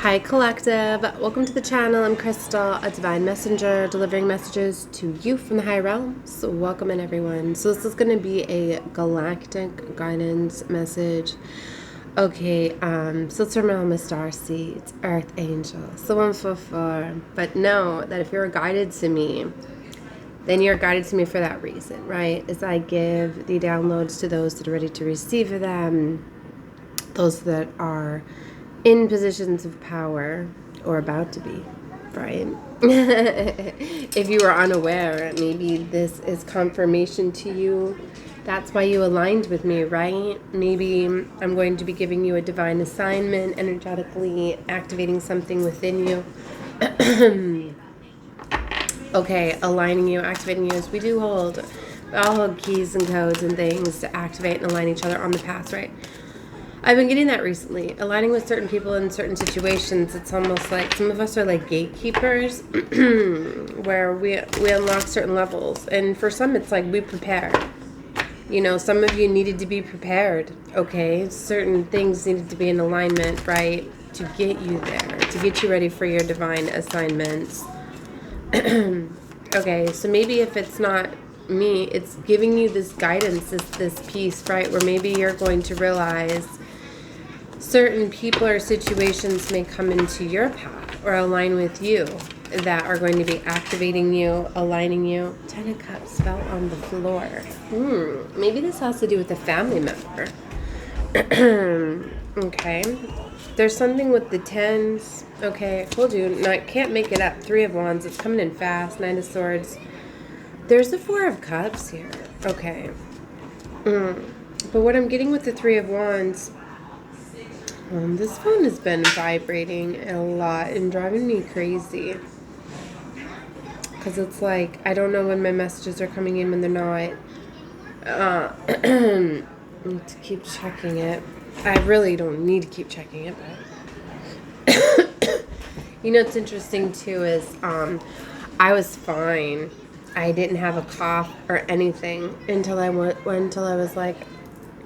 Hi Collective, welcome to the channel. I'm Crystal, a divine messenger delivering messages to you from the higher realms. So welcome in everyone. So this is going to be a galactic guidance message. Okay, so it's from my star seeds, earth angels, so 144. But know that if you're guided to me, then you're guided to me for that reason, right? As I give the downloads to those that are ready to receive them, those that are in positions of power or about to be, right? If you are unaware, maybe this is confirmation to you. That's why you aligned with me, right? Maybe I'm going to be giving you a divine assignment, energetically activating something within you. Okay, aligning you, activating you, as we do hold. We all hold keys and codes and things to activate and align each other on the path, right? I've been getting that recently. Aligning with certain people in certain situations, it's almost like some of us are like gatekeepers where we unlock certain levels. And for some, it's like we prepare. You know, some of you needed to be prepared, okay? Certain things needed to be in alignment, right? To get you there, to get you ready for your divine assignments. Okay, so maybe if it's not me, it's giving you this guidance, this piece, right? Where maybe you're going to realize certain people or situations may come into your path or align with you that are going to be activating you, aligning you. 10 of Cups fell on the floor. Maybe this has to do with a family member. Okay. There's something with the 10s. Okay, told you. No, I can't make it up. 3 of Wands. It's coming in fast. 9 of Swords. There's the 4 of Cups here. Okay. But what I'm getting with the 3 of Wands, this phone has been vibrating a lot and driving me crazy. Because it's like, I don't know when my messages are coming in, when they're not. I need to keep checking it. I really don't need to keep checking it, but you know what's interesting too is I was fine. I didn't have a cough or anything until I was like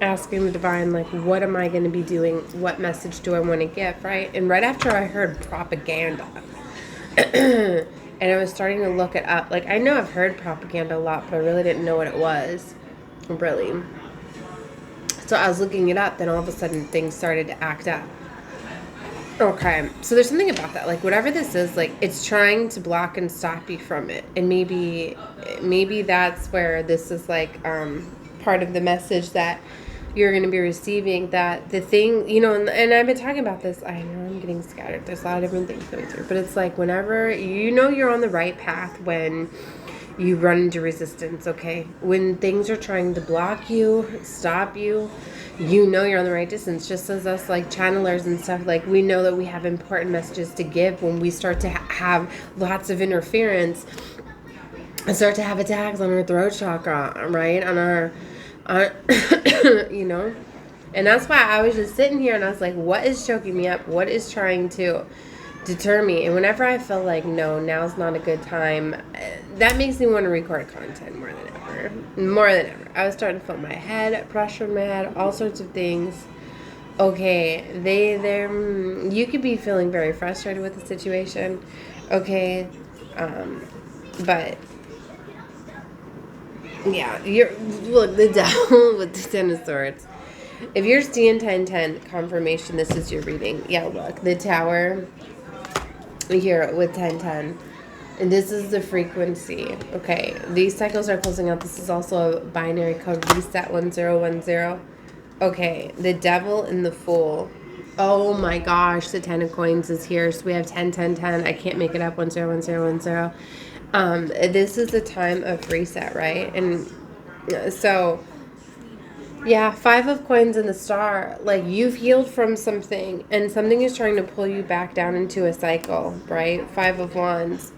asking the divine, like, what am I going to be doing? What message do I want to give, right? And right after I heard propaganda, and I was starting to look it up. Like, I know I've heard propaganda a lot, but I really didn't know what it was, really. So I was looking it up, then all of a sudden things started to act up. Okay, so there's something about that. Like, whatever this is, like, it's trying to block and stop you from it. And maybe that's where this is, like, part of the message that you're going to be receiving, that the thing, you know, and I've been talking about this. I know I'm getting scattered. There's a lot of different things going through. But it's like whenever, you know, you're on the right path when you run into resistance, okay? When things are trying to block you, stop you, you know you're on the right distance. Just as us, like, channelers and stuff, like, we know that we have important messages to give when we start to have lots of interference and start to have attacks on our throat chakra, right? On our you know? And that's why I was just sitting here and I was like, what is choking me up? What is trying to deter me? And whenever I feel like, no, now's not a good time, that makes me want to record content more than ever. I was starting to feel my head, pressure in my head, all sorts of things. Okay, you could be feeling very frustrated with the situation, okay, but yeah, look, the devil with the 10 of Swords. If you're seeing 1010 confirmation, this is your reading. Yeah, look, the Tower here with 1010. And this is the frequency. Okay, these cycles are closing out. This is also a binary code, reset 1010. Okay, the Devil and the Fool. Oh my gosh, the 10 of Coins is here. So we have 10, 10, 10. I can't make it up. 101010. This is the time of reset, right? And so, yeah, 5 of Coins and the Star. Like, you've healed from something, and something is trying to pull you back down into a cycle, right? 5 of Wands.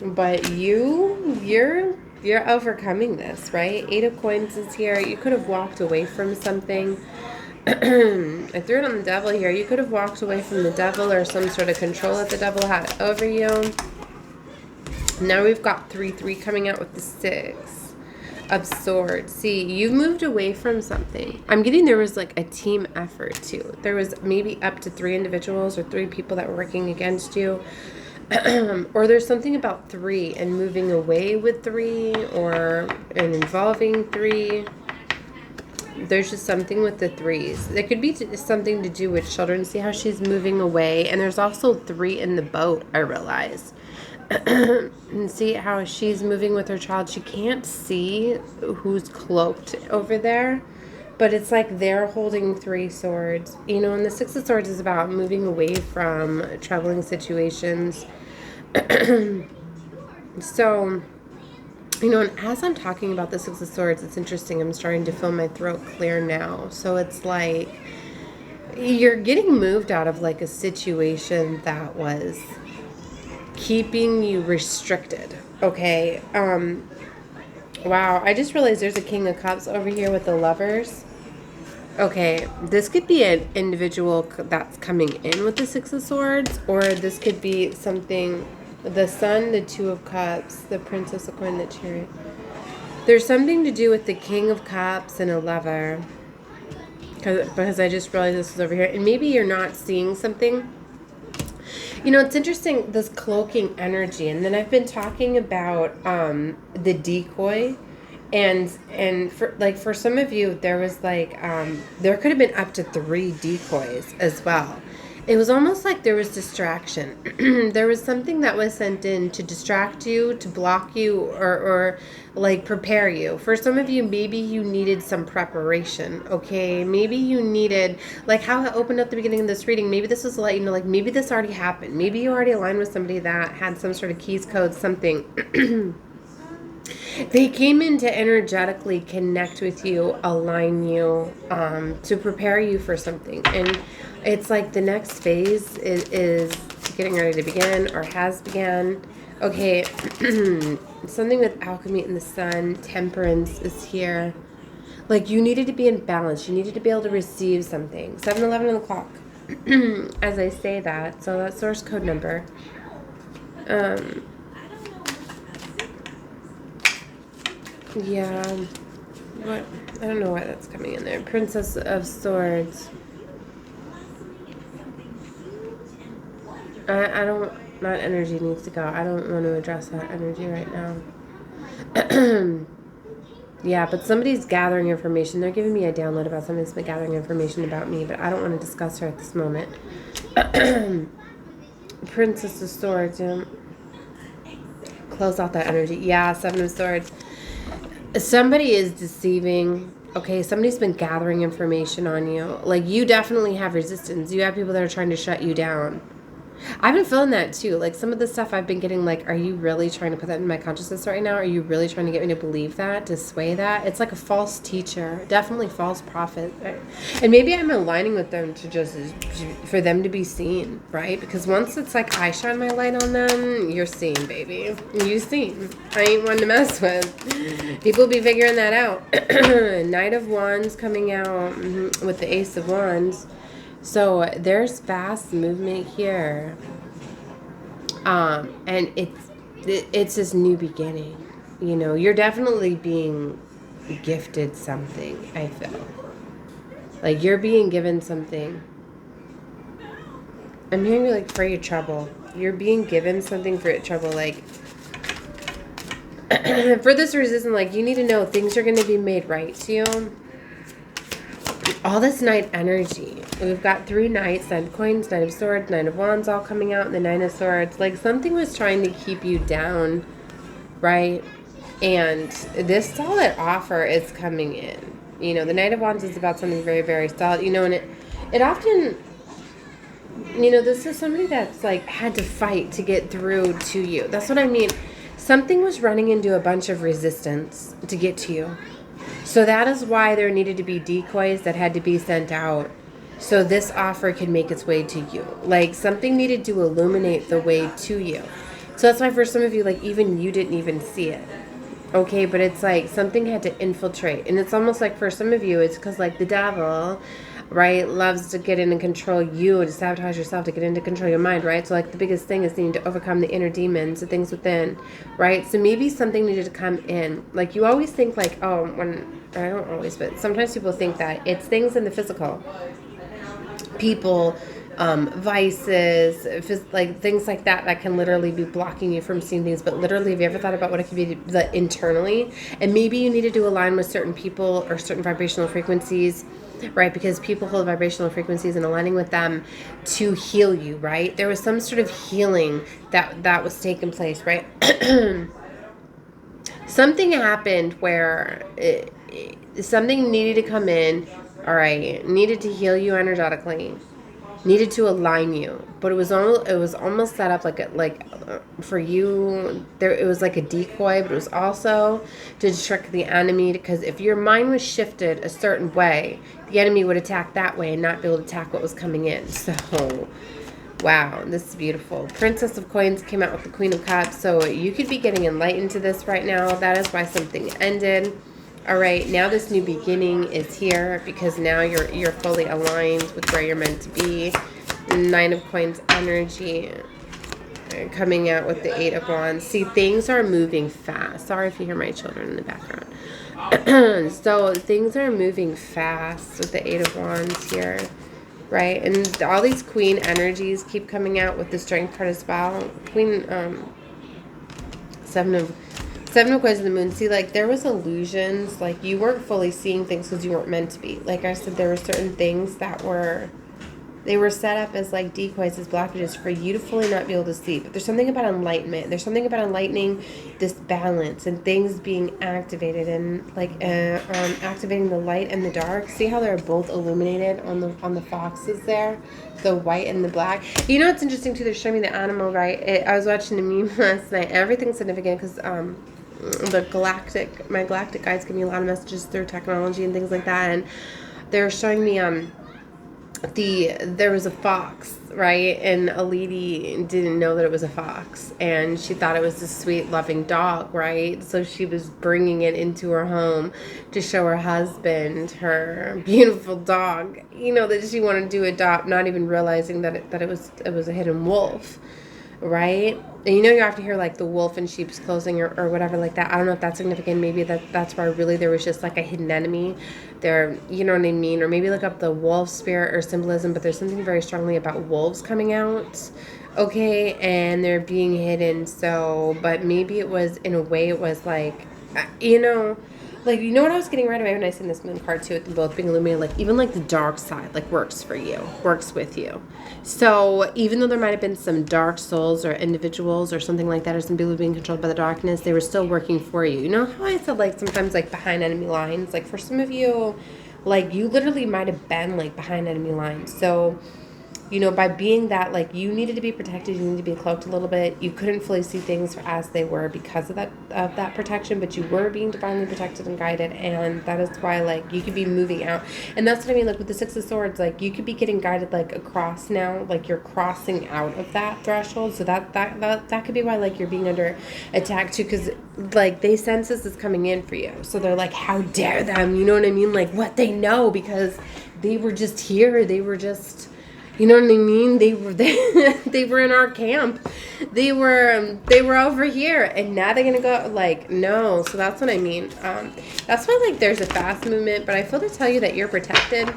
But you're overcoming this, right? 8 of Coins is here. You could have walked away from something. I threw it on the Devil here. You could have walked away from the Devil or some sort of control that the Devil had over you. Now we've got 3-3 coming out with the 6. of Swords. See, you've moved away from something. I'm getting there was like a team effort too. There was maybe up to 3 individuals or 3 people that were working against you. Or there's something about 3 and moving away with 3 and involving 3. There's just something with the 3s. There could be something to do with children. See how she's moving away? And there's also 3 in the boat, I realize. And see how she's moving with her child. She can't see who's cloaked over there. But it's like they're holding 3 swords. You know, and the 6 of Swords is about moving away from troubling situations. So... You know, and as I'm talking about the 6 of Swords, it's interesting. I'm starting to feel my throat clear now. So it's like you're getting moved out of like a situation that was keeping you restricted. Okay. Wow. I just realized there's a King of Cups over here with the Lovers. Okay. This could be an individual that's coming in with the 6 of Swords, or this could be something... The Sun, the 2 of Cups, the Princess of Coins, the Chariot. There's something to do with the King of Cups and a Lover. Because I just realized this was over here. And maybe you're not seeing something. You know, it's interesting, this cloaking energy. And then I've been talking about the decoy. And for some of you, there was like, there could have been up to 3 decoys as well. It was almost like there was distraction. There was something that was sent in to distract you, to block you, or like prepare you. For some of you, maybe you needed some preparation, okay? Maybe you needed, like how I opened up the beginning of this reading, maybe this was to let you know, like maybe this already happened. Maybe you already aligned with somebody that had some sort of keys, codes, something. They came in to energetically connect with you, align you, to prepare you for something. And it's like the next phase is getting ready to begin or has begun. Okay, something with alchemy in the Sun, temperance is here. Like you needed to be in balance. You needed to be able to receive something. 7-11 on the clock. As I say that. So that's source code number. Yeah. What? I don't know why that's coming in there. Princess of Swords. I don't, that energy needs to go. I don't want to address that energy right now. Yeah, but somebody's gathering information. They're giving me a download about somebody's been gathering information about me, but I don't want to discuss her at this moment. Princess of Swords. Close out that energy. Yeah, 7 of Swords. Somebody is deceiving. Okay, somebody's been gathering information on you. Like, you definitely have resistance. You have people that are trying to shut you down. I've been feeling that too. Like some of the stuff I've been getting, like, are you really trying to put that in my consciousness right now? Are you really trying to get me to believe that, to sway that? It's like a false teacher, definitely false prophet. And maybe I'm aligning with them to just, for them to be seen, right? Because once it's like I shine my light on them, you're seen, baby. You seen. I ain't one to mess with. People be figuring that out. Knight of Wands coming out with the Ace of Wands. So there's fast movement here, and it's this new beginning. You know, you're definitely being gifted something. I feel like you're being given something. I'm hearing like for your trouble. You're being given something for your trouble. Like for this resistance, like you need to know things are going to be made right to you. All this Knight energy. We've got 3 Knights, 9 of Coins, 9 of Swords, 9 of Wands all coming out, and the 9 of Swords. Like something was trying to keep you down, right? And this solid offer is coming in. You know, the Knight of Wands is about something very, very solid. You know, and it often, you know, this is somebody that's like had to fight to get through to you. That's what I mean. Something was running into a bunch of resistance to get to you. So that is why there needed to be decoys that had to be sent out so this offer could make its way to you. Like something needed to illuminate the way to you. So that's why for some of you, like even you didn't even see it. Okay, but it's like something had to infiltrate. And it's almost like for some of you, it's because like the devil right? Loves to get in and control you, to sabotage yourself, to get into control your mind, right? So like the biggest thing is needing to overcome the inner demons, the things within, right? So maybe something needed to come in. Like you always think like, oh, when, I don't always, but sometimes people think that it's things in the physical. People, vices, like things like that can literally be blocking you from seeing things. But literally, have you ever thought about what it could be internally? And maybe you needed to align with certain people or certain vibrational frequencies, right? Because people hold vibrational frequencies, and aligning with them to heal you, right? There was some sort of healing that was taking place, right? Something happened where something needed to come in, all right, needed to heal you energetically, needed to align you, but it was almost set up like for you there. It was like a decoy, but it was also to trick the enemy, because if your mind was shifted a certain way, the enemy would attack that way and not be able to attack what was coming in. So wow, this is beautiful. Princess of Coins came out with the Queen of Cups, so you could be getting enlightened to this right now. That is why something ended. All right, now this new beginning is here, because now you're fully aligned with where you're meant to be. Nine of Coins energy coming out with the Eight of Wands. See, things are moving fast. Sorry if you hear my children in the background. So things are moving fast with the Eight of Wands here, right? And all these Queen energies keep coming out with the Strength card as well. Queen, Seven of Coins of the Moon. See, like, there was illusions. Like, you weren't fully seeing things because you weren't meant to be. Like I said, there were certain things that were set up as, like, decoys, as blockages for you to fully not be able to see. But there's something about enlightenment. There's something about enlightening this balance and things being activated, and, like, activating the light and the dark. See how they're both illuminated on the foxes there? The white and the black. You know what's interesting, too? They're showing me the animal, right? I was watching a meme last night. Everything's significant because, my galactic guides give me a lot of messages through technology and things like that, and they're showing me there was a fox, right? And a lady didn't know that it was a fox, and she thought it was a sweet loving dog, right? So she was bringing it into her home to show her husband her beautiful dog, you know, that she wanted to adopt, not even realizing that it was a hidden wolf, right? And you know, you have to hear like the wolf in sheep's clothing or whatever like that. I don't know if that's significant. Maybe that's why really there was just like a hidden enemy there, you know what I mean? Or maybe look up the wolf spirit or symbolism, but there's something very strongly about wolves coming out, okay, and they're being hidden. So, but maybe it was, in a way, it was like, you know, like, you know what I was getting right away when I seen this moon card too, with them both being illuminated, like, even like the dark side, like, works for you, works with you. So even though there might have been some dark souls or individuals or something like that, or some people being controlled by the darkness, they were still working for you. You know how I said, like, sometimes, like, behind enemy lines, like, for some of you, like, you literally might have been, like, behind enemy lines. So, you know, by being that, like, you needed to be protected, you needed to be cloaked a little bit. You couldn't fully see things as they were because of that protection, but you were being divinely protected and guided, and that is why, like, you could be moving out. And that's what I mean, like, with the Six of Swords, like, you could be getting guided, like, across now, like, you're crossing out of that threshold. So that could be why, like, you're being under attack too, because, like, they sense this is coming in for you. So they're like, how dare them? You know what I mean? Like, what they know, because they were just here. They were just... You know what I mean? They were in our camp. They were over here, and now they're gonna go, like, no. So that's what I mean. That's why, like, there's a fast movement, but I feel to tell you that you're protected.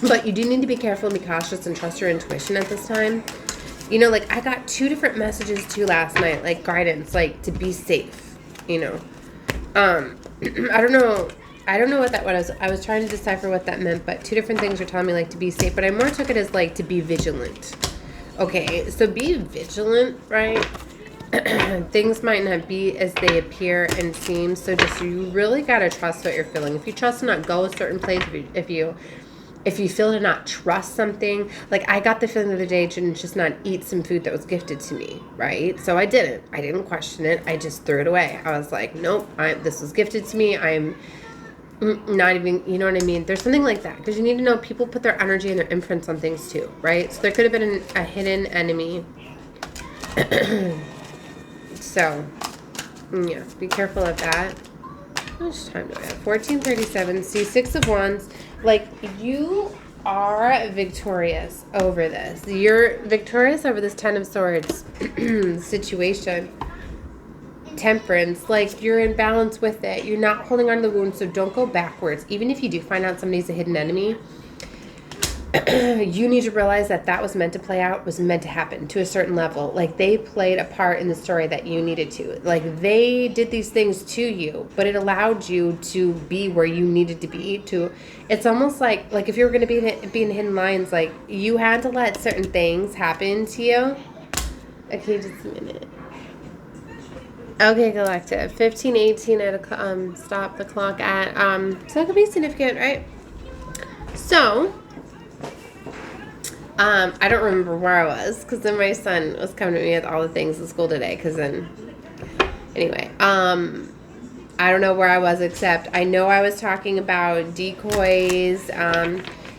But you do need to be careful and be cautious and trust your intuition at this time. You know, like, I got 2 different messages too last night, like, guidance, like, to be safe. You know, I don't know what that was. I was trying to decipher what that meant, but 2 different things are telling me, like, to be safe. But I more took it as, like, to be vigilant. Okay, so be vigilant, right? Things might not be as they appear and seem. So just, you really got to trust what you're feeling. If you trust to not go a certain place, if you feel to not trust something, like, I got the feeling the other day to just not eat some food that was gifted to me, right? So I didn't question it. I just threw it away. I was like, nope, this was gifted to me. I'm not even, you know what I mean? There's something like that, because you need to know people put their energy and their imprints on things too, right? So there could have been a hidden enemy. So, yeah, be careful of that. How much time do I have? 14:37. See, 6 of Wands. Like, you are victorious over this. You're victorious over this Ten of Swords situation. Temperance, like, you're in balance with it. You're not holding on to the wound, so don't go backwards. Even if you do find out somebody's a hidden enemy, you need to realize that that was meant to play out, was meant to happen to a certain level. Like, they played a part in the story that you needed to. Like, they did these things to you, but it allowed you to be where you needed to be. It's almost like if you were going to be in Hidden Lines, like, you had to let certain things happen to you. Okay, just a minute. Okay, Galactic. 15:18 at stop the clock at so that could be significant, right? So I don't remember where I was, because then my son was coming to me with all the things in school today, because then anyway, I don't know where I was, except I know I was talking about decoys,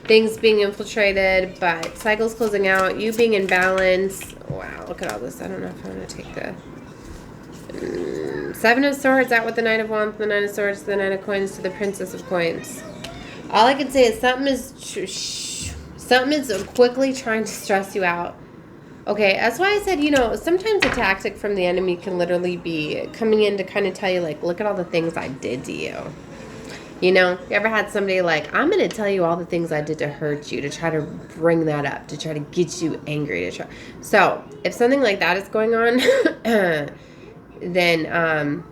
things being infiltrated, but cycles closing out, you being in balance. Wow, look at all this. I don't know if I'm going to take the Seven of Swords out with the Knight of Wands, the Nine of Swords, the Nine of Coins to the Princess of Coins. All I can say is something is quickly trying to stress you out. Okay, that's why I said, sometimes a tactic from the enemy can literally be coming in to kind of tell you, like, look at all the things I did to you. You ever had somebody like, I'm going to tell you all the things I did to hurt you, to try to bring that up, to try to get you angry. So, if something like that is going on, then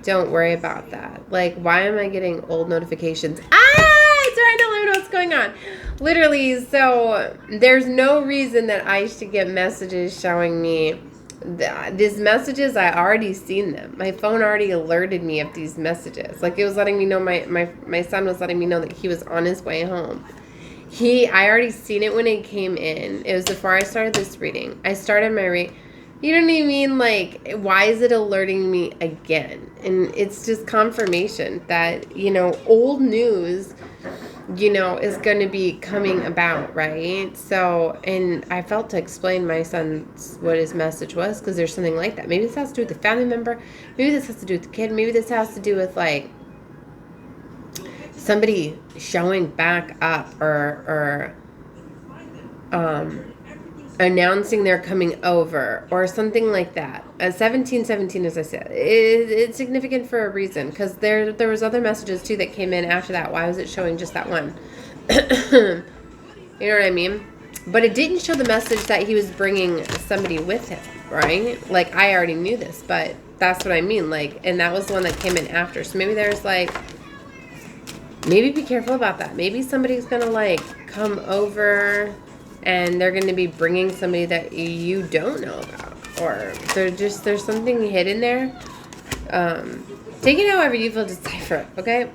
don't worry about that. Like, why am I getting old notifications? It's right, I don't know what's going on. Literally, so there's no reason that I should get messages showing me these messages. I already seen them. My phone already alerted me of these messages. Like, it was letting me know, my son was letting me know that he was on his way home. I already seen it when it came in. It was before I started this reading. I started my reading. You know what I mean? Like, why is it alerting me again? And it's just confirmation that, old news, is going to be coming about, right? So, and I felt to explain my son's what his message was, because there's something like that. Maybe this has to do with the family member. Maybe this has to do with the kid. Maybe this has to do with, like, somebody showing back up or announcing they're coming over or something like that. 1717, as I said, it's significant for a reason, because there was other messages too that came in after that. Why was it showing just that one? You know what I mean? But it didn't show the message that he was bringing somebody with him, right? Like, I already knew this, but that's what I mean. Like, and that was the one that came in after. So maybe there's, like, maybe be careful about that. Maybe somebody's gonna, like, come over and they're going to be bringing somebody that you don't know about, or there's something hidden there. Take it however you feel, decipher it, okay?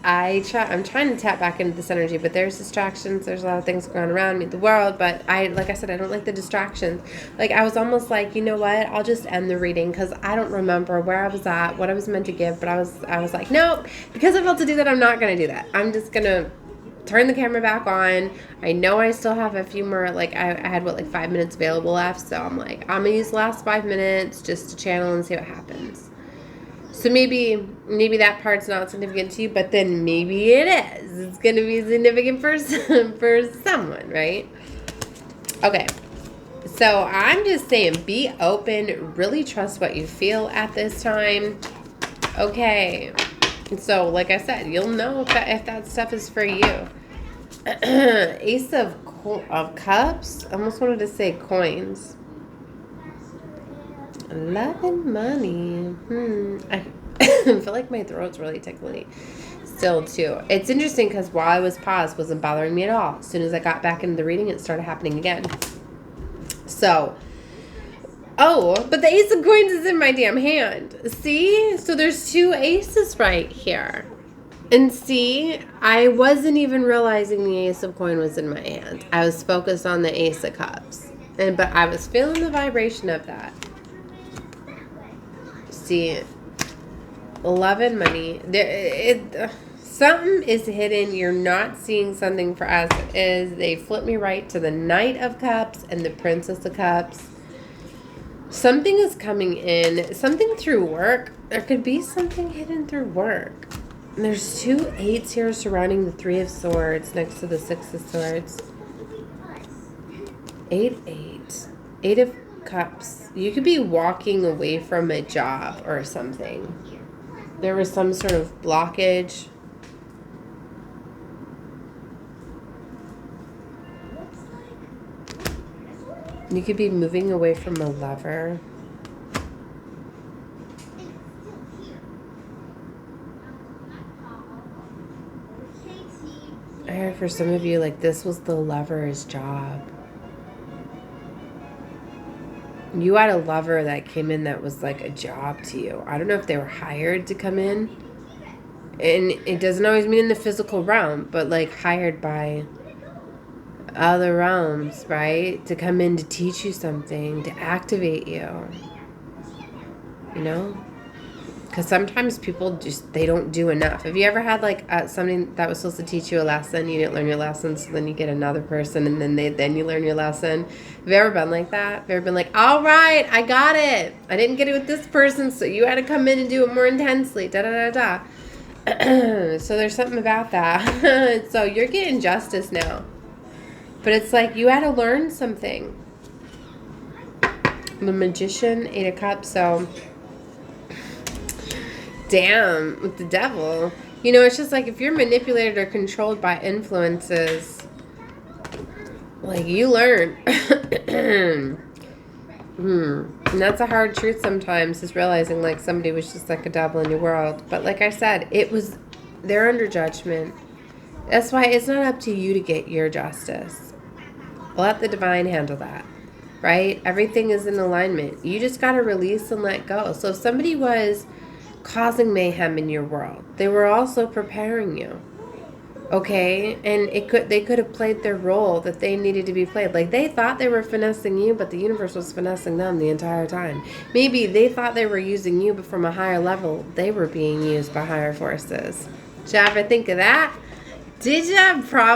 I'm trying to tap back into this energy, but there's distractions. There's a lot of things going on around me, the world, but like I said, I don't like the distractions. Like, I was almost like, you know what? I'll just end the reading, because I don't remember where I was at, what I was meant to give, but I was like, nope, because I felt to do that, I'm not going to do that. I'm just going to turn the camera back on. I know I still have a few more, like, I had, 5 minutes available left, so I'm like, I'm going to use the last 5 minutes just to channel and see what happens. So maybe that part's not significant to you, but then maybe it is. It's going to be significant for someone, right? Okay. So I'm just saying, be open, really trust what you feel at this time. Okay. So, like I said, you'll know if that stuff is for you. Ace of Cups. I almost wanted to say coins. Love and money. I feel like my throat's really tickly still, too. It's interesting, because while I was paused, it wasn't bothering me at all. As soon as I got back into the reading, it started happening again. So, but the Ace of Coins is in my damn hand. See? So there's 2 aces right here. And see, I wasn't even realizing the Ace of Coin was in my hand. I was focused on the Ace of Cups. But I was feeling the vibration of that. See, love and money. Something is hidden. You're not seeing something for us. They flip me right to the Knight of Cups and the Princess of Cups. Something is coming in. Something through work. There could be something hidden through work. And there's 2 8s here surrounding the 3 of Swords next to the 6 of Swords. 8 8. 8 of Cups. You could be walking away from a job or something. There was some sort of blockage. You could be moving away from a lover. I heard for some of you, like, this was the lover's job. You had a lover that came in that was like a job to you. I don't know if they were hired to come in. And it doesn't always mean in the physical realm, but like hired by other realms, right? To come in to teach you something, to activate you. You know? Because sometimes people just, they don't do enough. Have you ever had like something that was supposed to teach you a lesson, you didn't learn your lesson, so then you get another person and then you learn your lesson? Have you ever been like that? Have you ever been like, all right, I got it. I didn't get it with this person, so you had to come in and do it more intensely. Da da da da. So there's something about that. So you're getting justice now. But it's like you had to learn something. The Magician, 8 of Cups, so... Damn, with the devil. You know, it's just like if you're manipulated or controlled by influences, like you learn. And that's a hard truth sometimes, is realizing like somebody was just like a devil in your world. But like I said, they're under judgment. That's why it's not up to you to get your justice. Let the divine handle that, right? Everything is in alignment. You just got to release and let go. So if somebody was causing mayhem in your world, they were also preparing you, okay? And they could have played their role that they needed to be played. Like they thought they were finessing you, but the universe was finessing them the entire time. Maybe they thought they were using you, but from a higher level, they were being used by higher forces. Did you ever think of that? Did you? Probably.